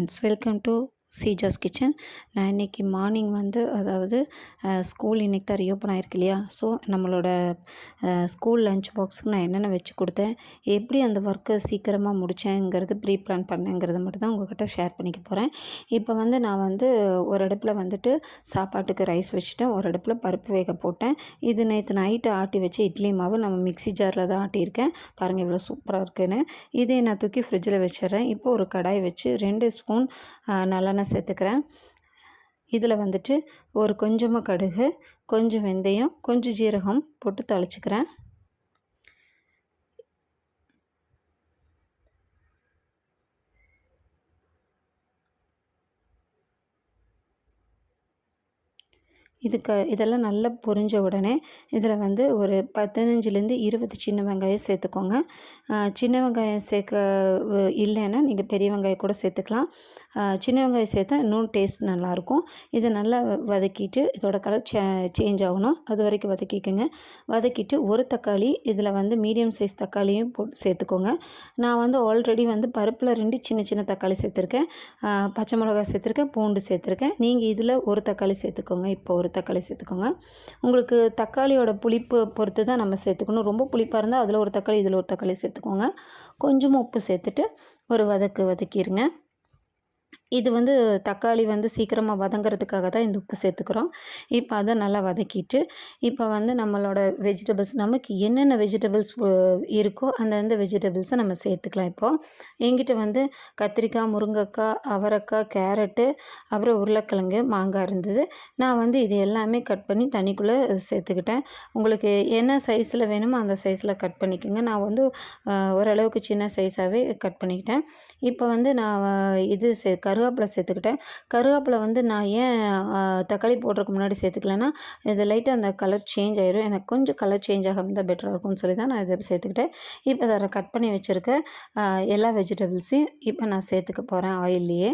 Friends, welcome to Seeja's kitchen. நான் இன்றைக்கி morning அதாவது ஸ்கூல் இன்றைக்கி தான் ரீஓப்பன் ஆகிருக்கு இல்லையா. ஸோ நம்மளோட ஸ்கூல் லஞ்ச் பாக்ஸுக்கு நான் என்னென்ன வச்சு கொடுத்தேன், எப்படி அந்த ஒர்க்கை சீக்கிரமாக முடித்தேங்கிறது ப்ரீ பிளான் பண்ணேங்கிறது மட்டும் தான் உங்கள்கிட்ட ஷேர் பண்ணிக்க போகிறேன். இப்போ நான் ஒரு அடுப்பில் சாப்பாட்டுக்கு ரைஸ் வச்சுட்டேன், ஒரு அடுப்பில் பருப்பு வேக போட்டேன். இது நேற்று நைட்டு ஆட்டி வச்சு இட்லி மாவு நம்ம மிக்ஸி ஜாரில் தான் ஆட்டியிருக்கேன். பாருங்கள் எவ்வளோ சூப்பராக இருக்குன்னு. இதே நான் தூக்கி ஃப்ரிட்ஜில் வச்சிடுறேன். இப்போ ஒரு கடாய் வச்சு 2 ஸ்பூன் நல்லெண்ணெய் சேர்த்துக்கிறேன். இதில் ஒரு கொஞ்சமாக கடுகு, கொஞ்சம் வெந்தயம், கொஞ்சம் ஜீரகம் போட்டு தாளிச்சுக்கிறேன். இதெல்லாம் நல்லா பொரிஞ்ச உடனே இதில் ஒரு 15லேருந்து 20 சின்ன வெங்காயம் சேர்த்துக்கோங்க. சின்ன வெங்காயம் இல்லைன்னா நீங்கள் பெரிய வெங்காயம் கூட சேர்த்துக்கலாம். சின்ன வெங்காயம் சேர்த்தா இன்னும் டேஸ்ட் நல்லாயிருக்கும். இதை நல்லா வதக்கிட்டு இதோட கலர் சேஞ்ச் ஆகணும், அது வரைக்கும் வதக்கிக்கோங்க. வதக்கிட்டு ஒரு தக்காளி இதில் மீடியம் சைஸ் தக்காளியும் போட்டு சேர்த்துக்கோங்க. நான் ஆல்ரெடி பருப்பில் 2 சின்ன சின்ன தக்காளி சேர்த்துருக்கேன், பச்சை மிளகாய் சேர்த்துருக்கேன், பூண்டு சேர்த்துருக்கேன். நீங்கள் இதில் ஒரு தக்காளி சேர்த்துக்கோங்க. இப்போ ஒரு தக்காளி சேர்த்துக்கோங்க. உங்களுக்கு தக்காளியோட புளிப்பு பொறுத்து தான் நம்ம சேர்த்துக்கணும். ரொம்ப புளிப்பாக இருந்தால் அதில் ஒரு தக்காளி இதில் ஒரு தக்காளி சேர்த்துக்கோங்க. கொஞ்சமாக உப்பு சேர்த்துட்டு ஒரு வதக்கிடுங்க. இது தக்காளி சீக்கிரமாக வதங்கிறதுக்காக தான் இந்த உப்பு சேர்த்துக்கிறோம். இப்போ அதை நல்லா வதக்கிட்டு இப்போ நம்மளோட வெஜிடபிள்ஸ் நமக்கு என்னென்ன வெஜிடபிள்ஸ் இருக்கோ அந்தந்த வெஜிடபிள்ஸை நம்ம சேர்த்துக்கலாம். இப்போது என்கிட்ட கத்திரிக்காய், முருங்கைக்காய், அவரைக்காய், கேரட்டு, அப்புறம் உருளைக்கிழங்கு, மாங்காய் இருந்தது. நான் இது எல்லாமே கட் பண்ணி தண்ணிக்குள்ளே சேர்த்துக்கிட்டேன். உங்களுக்கு என்ன சைஸில் வேணுமோ அந்த சைஸில் கட் பண்ணிக்கோங்க. நான் ஓரளவுக்கு சின்ன சைஸாகவே கட் பண்ணிக்கிட்டேன். இப்போ நான் இது கருவேப்பிலை சேர்த்துக்கிட்டேன். கருவேப்பிலை நான் ஏன் தக்காளி போடுறதுக்கு முன்னாடி சேர்த்துக்கலன்னா, இது லைட்டாக அந்த கலர் சேஞ்ச் ஆயிடும். எனக்கு கொஞ்சம் கலர் சேஞ்ச் ஆகாமல் இருந்தால் பெட்டராக இருக்கும்னு சொல்லி தான் நான் இதை சேர்த்துக்கிட்டேன். இப்போ அதை கட் பண்ணி வச்சுருக்க எல்லா வெஜிடபிள்ஸையும் இப்போ நான் சேர்த்துக்க போகிறேன் ஆயில்லையே.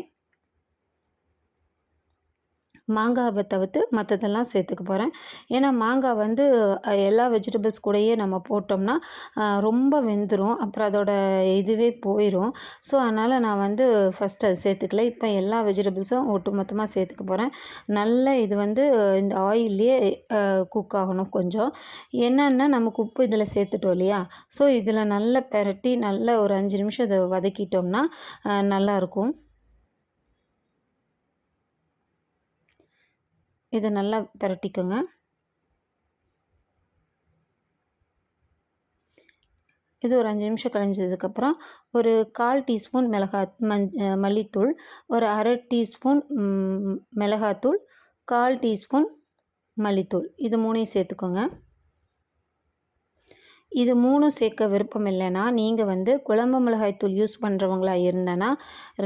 மாங்காவை தவிர்த்து மற்றதெல்லாம் சேர்த்துக்க போகிறேன். ஏன்னா மாங்காய் எல்லா வெஜிடபிள்ஸ் கூடயே நம்ம போட்டோம்னா ரொம்ப வெந்துடும், அப்புறம் அதோட இதுவே போயிடும். ஸோ அதனால் நான் ஃபஸ்ட்டு அது சேர்த்துக்கல. இப்போ எல்லா வெஜிடபிள்ஸும் ஒட்டு மொத்தமாக சேர்த்துக்க போகிறேன். நல்லா இது இந்த ஆயில்லையே குக் ஆகணும். கொஞ்சம் என்னென்னா நமக்கு உப்பு இதில் சேர்த்துட்டோம் இல்லையா. ஸோ இதில் நல்லா பெரட்டி நல்லா ஒரு 5 நிமிஷம் இதை வதக்கிட்டோம்னா நல்லாயிருக்கும். இதை நல்லா பிரட்டிக்கோங்க. இது ஒரு 5 நிமிஷம் கழிஞ்சதுக்கப்புறம் ஒரு 1/4 டீஸ்பூன் மல்லித்தூள், ஒரு 1/2 டீஸ்பூன் மிளகாத்தூள், 1/4 டீஸ்பூன் மல்லித்தூள், இது 3ஐயும் சேர்த்துக்கோங்க. இது 3ம் சேர்க்க விருப்பம் இல்லைன்னா நீங்கள் குழம்பு மிளகாய்த்தூள் யூஸ் பண்ணுறவங்களா இருந்தனா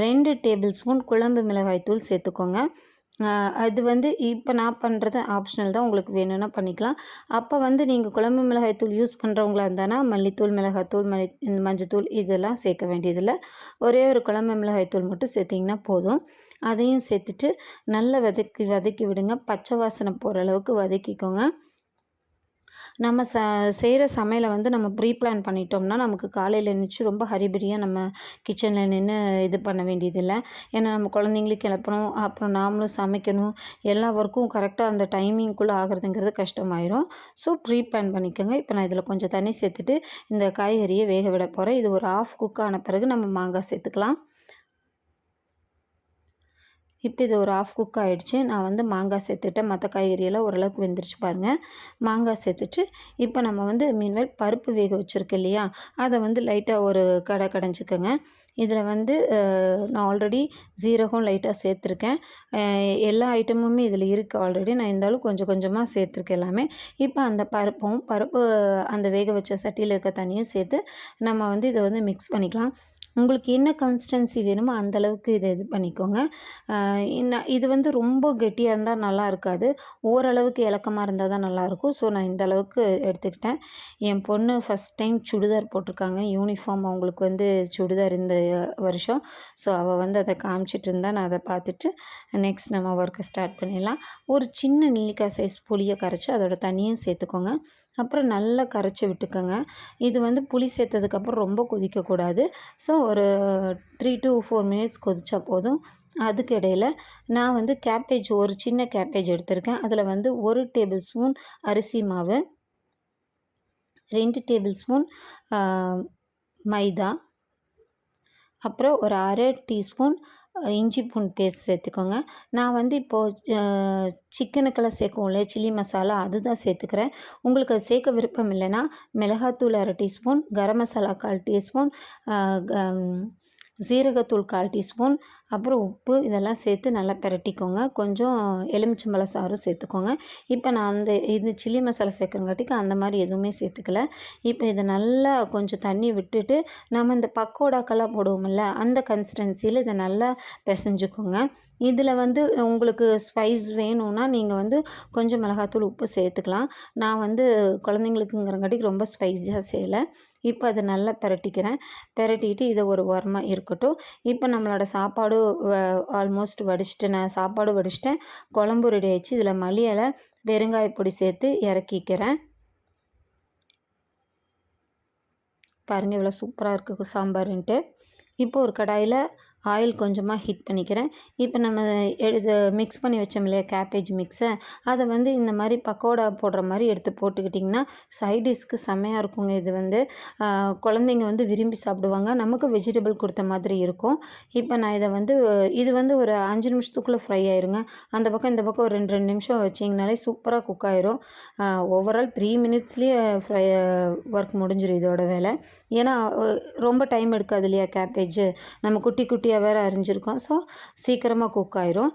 2 டேபிள் ஸ்பூன் குழம்பு மிளகாய்த்தூள் சேர்த்துக்கோங்க. அது இப்போ நான் பண்ணுறது ஆப்ஷனல் தான், உங்களுக்கு வேணும்னா பண்ணிக்கலாம். அப்போ நீங்கள் குழம்பு மிளகாய்த்தூள் யூஸ் பண்ணுறவங்களா இருந்தானா மல்லித்தூள், மிளகாத்தூள், மஞ்சத்தூள் இதெல்லாம் சேர்க்க வேண்டியதில்லை. ஒரே ஒரு குழம்பு மிளகாய்த்தூள் மட்டும் சேர்த்திங்கன்னா போதும். அதையும் சேர்த்துட்டு நல்லா வதக்கி விடுங்க. பச்சை வாசனை போகிற அளவுக்கு வதக்கிக்கோங்க. நம்ம செய்கிற சமையலை நம்ம ப்ரீ பிளான் பண்ணிட்டோம்னா நமக்கு காலையில் எழுந்திரிச்சு ரொம்ப ஹரிபரியாக நம்ம கிச்சனில் நின்று இது பண்ண வேண்டியதில்லை. ஏன்னா நம்ம குழந்தைங்களுக்கு கிளப்பணும், அப்புறம் நாமளும் சமைக்கணும், எல்லா ஒர்க்கும் கரெக்டாக அந்த டைமிங்குள்ளே ஆகிறதுங்கிறது கஷ்டமாயிரும். ஸோ ப்ரீ பிளான் பண்ணிக்கோங்க. இப்போ நான் இதில் கொஞ்சம் தண்ணி சேர்த்துட்டு இந்த காய்கறியை வேக விட போகிறேன். இது ஒரு 1/2 குக் ஆன பிறகு நம்ம மாங்காய் சேர்த்துக்கலாம். இப்போ இது ஒரு 1/2 குக் ஆகிடுச்சு. நான் மாங்காய் சேர்த்துட்டேன். மற்ற காய்கறியெல்லாம் ஓரளவுக்கு வெந்துருச்சு பாருங்கள். மாங்காய் சேர்த்துட்டு இப்போ நம்ம மீன்வேல் பருப்பு வேக வச்சுருக்கு இல்லையா, அதை லைட்டாக ஒரு கடைஞ்சிக்கோங்க. இதில் நான் ஆல்ரெடி ஜீரகம் லைட்டாக சேர்த்துருக்கேன். எல்லா ஐட்டமுமே இதில் இருக்குது ஆல்ரெடி. நான் இருந்தாலும் கொஞ்சம் கொஞ்சமாக சேர்த்துருக்கேன் எல்லாமே. இப்போ அந்த பருப்பு அந்த வேக வச்ச சட்டியில் இருக்க தண்ணியும் சேர்த்து நம்ம இதை மிக்ஸ் பண்ணிக்கலாம். உங்களுக்கு என்ன கன்சிஸ்டன்சி வேணுமோ அந்தளவுக்கு இதை இது பண்ணிக்கோங்க. இது ரொம்ப கெட்டியாக இருந்தால் நல்லா இருக்காது, ஓரளவுக்கு இலக்கமாக இருந்தால் தான் நல்லாயிருக்கும். ஸோ நான் இந்த அளவுக்கு எடுத்துக்கிட்டேன். என் பொண்ணு ஃபஸ்ட் டைம் சுடிதார் போட்டிருக்காங்க, யூனிஃபார்ம் அவங்களுக்கு சுடிதார் இந்த வருஷம். ஸோ அவள் அதை காமிச்சிட்டு இருந்தா. நான் அதை பார்த்துட்டு நெக்ஸ்ட் நம்ம ஒர்க்கை ஸ்டார்ட் பண்ணிடலாம். ஒரு சின்ன நெல்லிக்காய் சைஸ் புளியை கரைச்சி அதோட தண்ணியும் சேர்த்துக்கோங்க. அப்புறம் நல்லா கரைச்சி விட்டுக்கோங்க. இது புளி சேர்த்ததுக்கப்புறம் ரொம்ப கொதிக்கக்கூடாது. ஸோ ஒரு 3 to 4 மினிட்ஸ் கொதிச்சா போதும். அதுக்கு இடையில நான் வந்து கேபேஜ் ஒரு சின்ன கேபேஜ் எடுத்திருக்கேன். அதில் வந்து 1 டேபிள் ஸ்பூன் அரிசி மாவு, 2 டேபிள் ஸ்பூன் மைதா, அப்புறம் ஒரு 1/2 டீஸ்பூன் இஞ்சி பூண்டு பேஸ்ட் சேர்த்துக்கோங்க. நான் வந்து இப்போது சிக்கனுக்கெல்லாம் சேர்க்குவோம் இல்லையா சில்லி மசாலா, அதுதான் சேர்த்துக்கிறேன். உங்களுக்கு அது சேர்க்க விருப்பம் இல்லைன்னா மிளகாத்தூள் 1/2 டீஸ்பூன், கரம் மசாலா 1/4 டீஸ்பூன், சீரகத்தூள் 1/4 டீஸ்பூன், அப்புறம் உப்பு இதெல்லாம் சேர்த்து நல்லா பிரட்டிக்கோங்க. கொஞ்சம் எலுமிச்சம்பழ சாறும் சேர்த்துக்கோங்க. இப்போ நான் இது சில்லி மசாலா சேர்க்குறங்காட்டிக்கு அந்த மாதிரி எதுவுமே சேர்த்துக்கல. இப்போ இதை நல்லா கொஞ்சம் தண்ணி விட்டுட்டு நம்ம இந்த பக்கோடாக்கெல்லாம் போடுவோம்ல அந்த கன்சிஸ்டன்சியில் இதை நல்லா பிசைஞ்சுக்கோங்க. இதில் வந்து உங்களுக்கு ஸ்பைஸ் வேணும்னா நீங்கள் வந்து கொஞ்சம் மிளகாத்தூள் உப்பு சேர்த்துக்கலாம். நான் வந்து குழந்தைங்களுக்குங்கிறங்காட்டிக்கு ரொம்ப ஸ்பைஸியாக செய்யலை. இப்போ அதை நல்லா பிரட்டிக்கிறேன். பிரட்டிட்டு இதை ஒரு ஓரமாக இருக்கட்டும். இப்போ நம்மளோட சாப்பாடு ஆல்மோஸ்ட் வடிச்சிட்டு நான் சாப்பாடு வடிச்சிட்டேன். குழம்பு ரெடி ஆயிடுச்சு. இதில் மல்லி இலை, பெருங்காய பொடி சேர்த்து இறக்கிக்கிறேன். பாருங்கள் இவ்வளோ சூப்பராக இருக்குது சாம்பாருன்ட்டு. இப்போ ஒரு கடாயில் ஆயில் கொஞ்சமாக ஹீட் பண்ணிக்கிறேன். இப்போ நம்ம மிக்ஸ் பண்ணி வச்சோம் இல்லையா கேபேஜ் மிக்ஸை, அதை வந்து இந்த மாதிரி பக்கோடா போடுற மாதிரி எடுத்து போட்டுக்கிட்டிங்கன்னா சைடிஷ்க்கு செம்மையாக இருக்குங்க. இது வந்து குழந்தைங்க வந்து விரும்பி சாப்பிடுவாங்க. நமக்கு வெஜிடபிள் கொடுத்த மாதிரி இருக்கும். இப்போ நான் இதை வந்து இது வந்து ஒரு 5 நிமிஷத்துக்குள்ளே ஃப்ரை ஆயிருங்க. அந்த பக்கம் இந்த பக்கம் ஒரு 2 நிமிஷம் வச்சிங்கனாலே சூப்பராக குக் ஆயிரும். ஓவரால் 3 மினிட்ஸ்லேயே ஒர்க் முடிஞ்சிடும் இதோட வேலை. ஏன்னா ரொம்ப டைம் எடுக்காது இல்லையா கேபேஜ், நம்ம குட்டி குட்டியாக வேறு அரிஞ்சிருக்கோம். ஸோ சீக்கிரமாக குக் ஆயிரும்.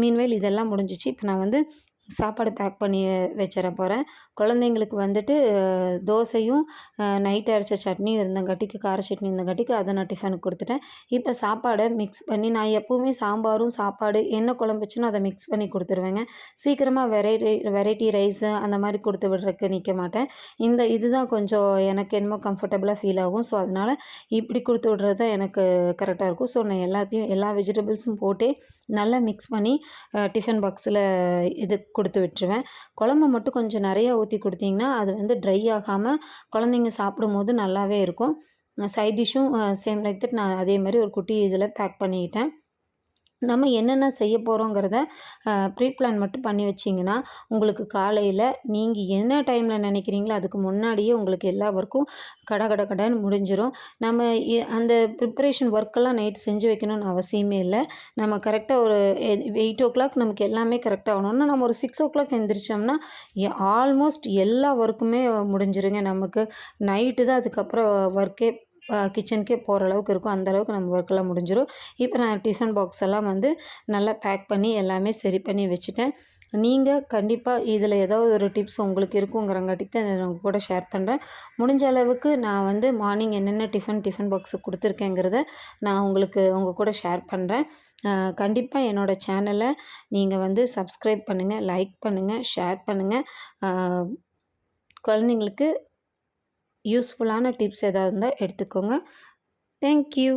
மீன்வேல் இதெல்லாம் முடிஞ்சிச்சு. இப்போ நான் வந்து சாப்பாடு பேக் பண்ணி வச்சிட போகிறேன். குழந்தைங்களுக்கு வந்துட்டு தோசையும் நைட்டு அரைச்ச சட்னியும் இருந்தங்காட்டிக்கு, கார சட்னி இருந்தங்காட்டிக்கு அதை நான் டிஃபனுக்கு கொடுத்துட்டேன். இப்போ சாப்பாடை மிக்ஸ் பண்ணி நான் எப்போவுமே சாம்பாரும் சாப்பாடு என்ன குழம்பு வச்சுனோ அதை மிக்ஸ் பண்ணி கொடுத்துருவேங்க. சீக்கிரமாக வெரைட்டி ரைஸு அந்த மாதிரி கொடுத்து விடுறதுக்கு நிற்க மாட்டேன். இதுதான் கொஞ்சம் எனக்கு என்னமோ கம்ஃபர்டபுளாக ஃபீல் ஆகும். ஸோ அதனால் இப்படி கொடுத்து விட்றது தான் எனக்கு கரெக்டாக இருக்கும். ஸோ நான் எல்லா வெஜிடபிள்ஸும் போட்டு நல்லா மிக்ஸ் பண்ணி டிஃபன் பாக்ஸில் கொடுத்து விட்டுருவேன். குழம்பு மட்டும் கொஞ்சம் நிறையா ஊற்றி கொடுத்தீங்கன்னா அது வந்து ட்ரை ஆகாமல் குழந்தைங்க சாப்பிடும்போது நல்லாவே இருக்கும். சைட் டிஷ்ஷும் சேம் லைக் தட் நான் அதே மாதிரி ஒரு குட்டி இதில் பேக் பண்ணிக்கிட்டேன். நம்ம என்னென்ன செய்ய போகிறோங்கிறத ப்ரீ பிளான் மட்டும் பண்ணி வச்சிங்கன்னா உங்களுக்கு காலையில் நீங்கள் என்ன டைமில் நினைக்கிறீங்களோ அதுக்கு முன்னாடியே உங்களுக்கு எல்லா ஒர்க்கும் கடன்னு முடிஞ்சிடும். நம்ம அந்த ப்ரிப்பரேஷன் ஒர்க்கெல்லாம் நைட் செஞ்சு வைக்கணும்னு அவசியமே இல்லை. நம்ம கரெக்டாக ஒரு 8 o'clock நமக்கு எல்லாமே கரெக்டாக ஆகணும்னா நம்ம ஒரு 6 o'clock எழுந்திரிச்சோம்னா ஆல்மோஸ்ட் எல்லா ஒர்க்குமே முடிஞ்சிருங்க. நமக்கு நைட்டு தான் அதுக்கப்புறம் ஒர்க்கே கிச்சனுக்கே போகிற அளவுக்கு இருக்கும். அந்தளவுக்கு நம்ம ஒர்க்கெல்லாம் முடிஞ்சிடும். இப்போ நான் டிஃபன் பாக்ஸ் எல்லாம் வந்து நல்லா பேக் பண்ணி எல்லாமே சரி பண்ணி வச்சுட்டேன். நீங்கள் கண்டிப்பாக இதில் ஏதாவது ஒரு டிப்ஸ் உங்களுக்கு இருக்குங்கிறங்காட்டிக்கு தான் நான் உங்கள் கூட ஷேர் பண்ணுறேன். முடிஞ்ச அளவுக்கு நான் வந்து மார்னிங் என்னென்ன டிஃபன் பாக்ஸுக்கு கொடுத்துருக்கேங்கிறத நான் உங்கள் கூட ஷேர் பண்ணுறேன். கண்டிப்பாக என்னோடய சேனலை நீங்கள் வந்து சப்ஸ்கிரைப் பண்ணுங்கள், லைக் பண்ணுங்கள், ஷேர் பண்ணுங்கள். குழந்தைங்களுக்கு யூஸ்ஃபுல்லான டிப்ஸ் ஏதாவது இருந்தால் எடுத்துக்கோங்க. தேங்க்யூ.